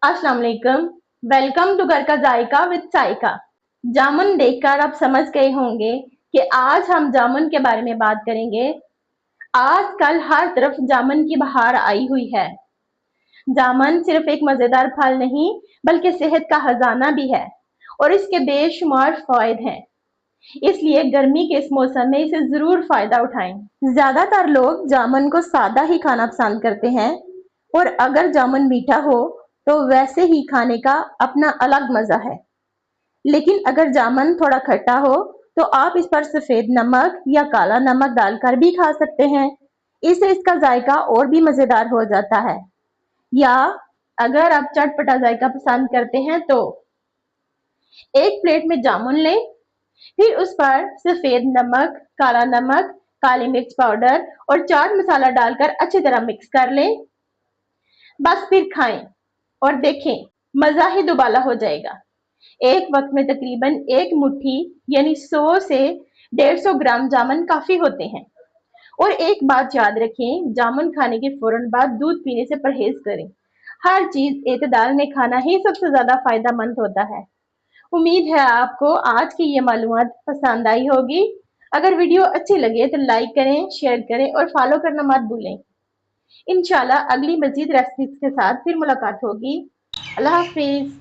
अस्सलाम वालेकुम। Welcome to घर का जायका विद साइका। जामुन देखकर आप समझ गए होंगे कि आज हम जामुन के बारे में बात करेंगे। आजकल हर तरफ जामुन की बहार आई हुई है। जामुन सिर्फ एक मजेदार फल नहीं बल्कि सेहत का खजाना भी है और इसके बेशुमार फायदे हैं। इसलिए गर्मी के इस मौसम में इसे जरूर फायदा उठाएं। ज्यादातर लोग जामुन को सादा ही खाना पसंद करते हैं और अगर जामुन मीठा हो तो वैसे ही खाने का अपना अलग मजा है। लेकिन अगर जामुन थोड़ा खट्टा हो तो आप इस पर सफेद नमक या काला नमक डालकर भी खा सकते हैं। इससे इसका जायका और भी मजेदार हो जाता है। या अगर आप चटपटा जायका पसंद करते हैं तो एक प्लेट में जामुन लें, फिर उस पर सफेद नमक, काला नमक, काली मिर्च पाउडर और चाट मसाला डालकर अच्छी तरह मिक्स कर लें। बस फिर खाएं और देखें, मजा ही दुबाला हो जाएगा। एक वक्त में तकरीबन एक मुट्ठी यानी 100 से 150 ग्राम जामुन काफी होते हैं। और एक बात याद रखें, जामुन खाने के फौरन बाद दूध पीने से परहेज करें। हर चीज एतदाल में खाना ही सबसे ज्यादा फायदा मंद होता है। उम्मीद है आपको आज की ये मालूमात पसंद आई होगी। अगर वीडियो अच्छी लगे तो लाइक करें, शेयर करें और फॉलो करना मत भूलें। इंशाल्लाह अगली मजीद रेसिपीज के साथ फिर मुलाकात होगी। अल्लाह हाफिज।